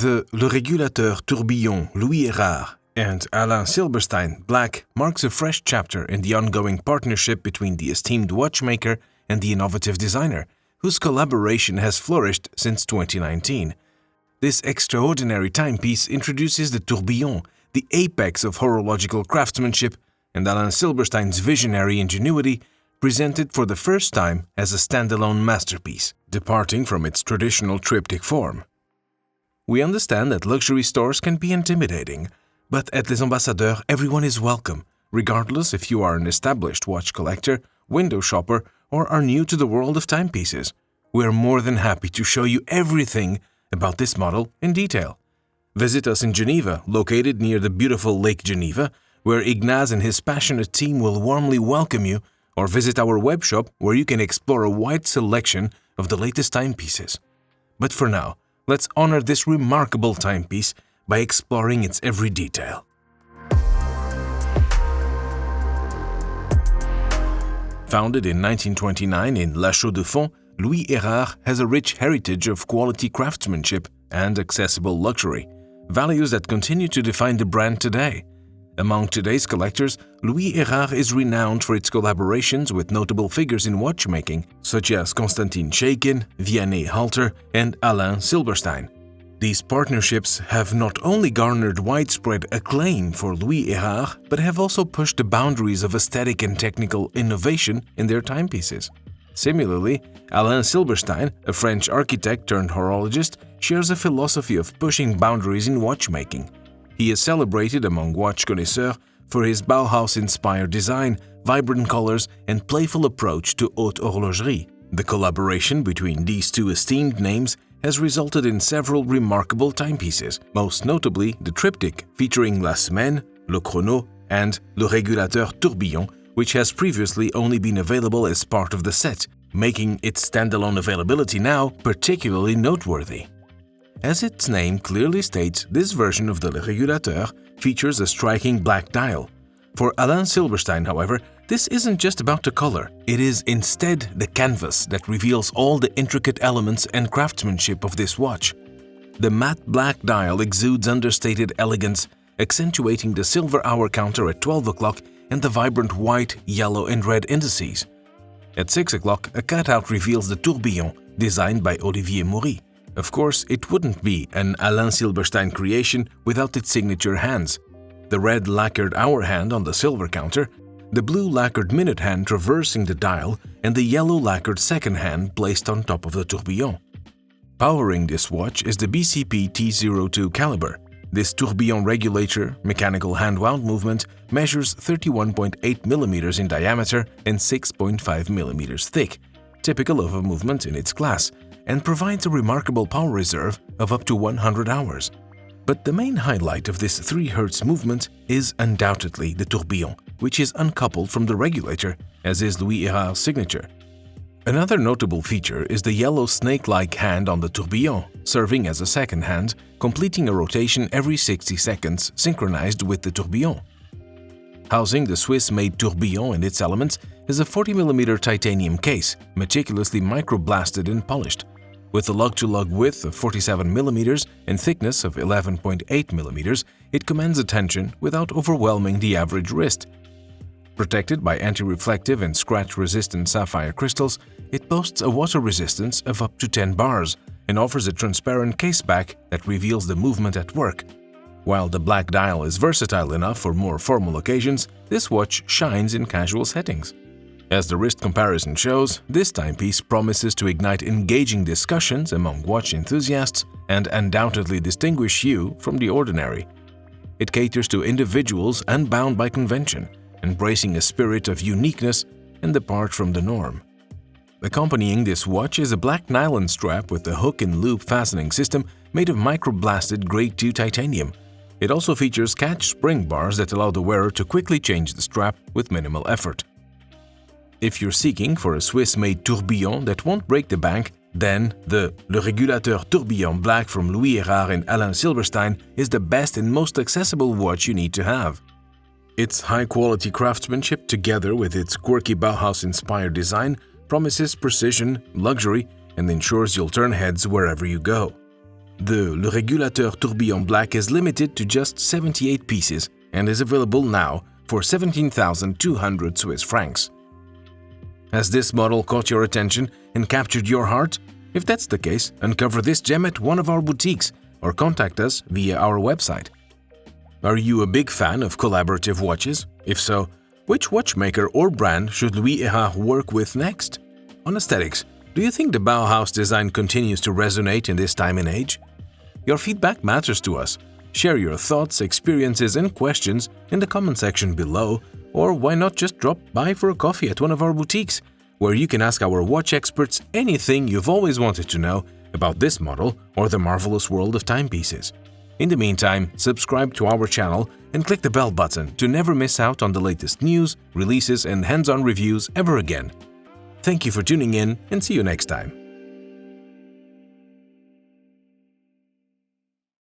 The Le Régulateur Tourbillon Louis Erard and Alain Silberstein Black marks a fresh chapter in the ongoing partnership between the esteemed watchmaker and the innovative designer, whose collaboration has flourished since 2019. This extraordinary timepiece introduces the tourbillon, the apex of horological craftsmanship, and Alain Silberstein's visionary ingenuity, presented for the first time as a standalone masterpiece, departing from its traditional triptych form. We understand that luxury stores can be intimidating, but at Les Ambassadeurs everyone is welcome, regardless if you are an established watch collector, window shopper, or are new to the world of timepieces. We are more than happy to show you everything about this model in detail. Visit us in Geneva, located near the beautiful Lake Geneva, where Ignaz and his passionate team will warmly welcome you, or visit our webshop where you can explore a wide selection of the latest timepieces. But for now, let's honor this remarkable timepiece by exploring its every detail. Founded in 1929 in La Chaux-de-Fonds, Louis Erard has a rich heritage of quality craftsmanship and accessible luxury, values that continue to define the brand today. Among today's collectors, Louis Erard is renowned for its collaborations with notable figures in watchmaking, such as Constantin Chaikin, Vianney Halter, and Alain Silberstein. These partnerships have not only garnered widespread acclaim for Louis Erard, but have also pushed the boundaries of aesthetic and technical innovation in their timepieces. Similarly, Alain Silberstein, a French architect turned horologist, shares a philosophy of pushing boundaries in watchmaking. He is celebrated among watch connoisseurs for his Bauhaus-inspired design, vibrant colors, and playful approach to haute horlogerie. The collaboration between these two esteemed names has resulted in several remarkable timepieces, most notably the triptych featuring La Semaine, Le Chrono, and Le Regulateur Tourbillon, which has previously only been available as part of the set, making its standalone availability now particularly noteworthy. As its name clearly states, this version of the Le Régulateur features a striking black dial. For Alain Silberstein, however, this isn't just about the color. It is instead the canvas that reveals all the intricate elements and craftsmanship of this watch. The matte black dial exudes understated elegance, accentuating the silver hour counter at 12 o'clock and the vibrant white, yellow, and red indices. At 6 o'clock, a cutout reveals the tourbillon, designed by Olivier Maury. Of course, it wouldn't be an Alain Silberstein creation without its signature hands. The red lacquered hour hand on the silver counter, the blue lacquered minute hand traversing the dial, and the yellow lacquered second hand placed on top of the tourbillon. Powering this watch is the BCP T02 caliber. This tourbillon regulator, mechanical hand-wound movement, measures 31.8 mm in diameter and 6.5 mm thick, typical of a movement in its class, and provides a remarkable power reserve of up to 100 hours. But the main highlight of this 3 Hz movement is undoubtedly the tourbillon, which is uncoupled from the regulator, as is Louis Erard's signature. Another notable feature is the yellow snake-like hand on the tourbillon, serving as a second hand, completing a rotation every 60 seconds synchronized with the tourbillon. Housing the Swiss-made tourbillon and its elements is a 40 mm titanium case, meticulously microblasted and polished. With a lug-to-lug width of 47 mm and thickness of 11.8 mm, it commands attention without overwhelming the average wrist. Protected by anti-reflective and scratch-resistant sapphire crystals, it boasts a water resistance of up to 10 bars and offers a transparent caseback that reveals the movement at work. While the black dial is versatile enough for more formal occasions, this watch shines in casual settings. As the wrist comparison shows, this timepiece promises to ignite engaging discussions among watch enthusiasts and undoubtedly distinguish you from the ordinary. It caters to individuals unbound by convention, embracing a spirit of uniqueness and depart from the norm. Accompanying this watch is a black nylon strap with a hook and loop fastening system made of microblasted Grade 2 titanium. It also features catch spring bars that allow the wearer to quickly change the strap with minimal effort. If you're seeking for a Swiss-made tourbillon that won't break the bank, then the Le Régulateur Tourbillon Black from Louis Erard and Alain Silberstein is the best and most accessible watch you need to have. Its high-quality craftsmanship, together with its quirky Bauhaus-inspired design, promises precision, luxury, and ensures you'll turn heads wherever you go. The Le Régulateur Tourbillon Black is limited to just 78 pieces and is available now for 17,200 Swiss francs. Has this model caught your attention and captured your heart? If that's the case, uncover this gem at one of our boutiques or contact us via our website. Are you a big fan of collaborative watches? If so, which watchmaker or brand should Louis Erard work with next? On aesthetics, do you think the Bauhaus design continues to resonate in this time and age? Your feedback matters to us. Share your thoughts, experiences, and questions in the comment section below, or why not just drop by for a coffee at one of our boutiques, where you can ask our watch experts anything you've always wanted to know about this model or the marvelous world of timepieces. In the meantime, subscribe to our channel and click the bell button to never miss out on the latest news, releases, and hands-on reviews ever again. Thank you for tuning in and see you next time.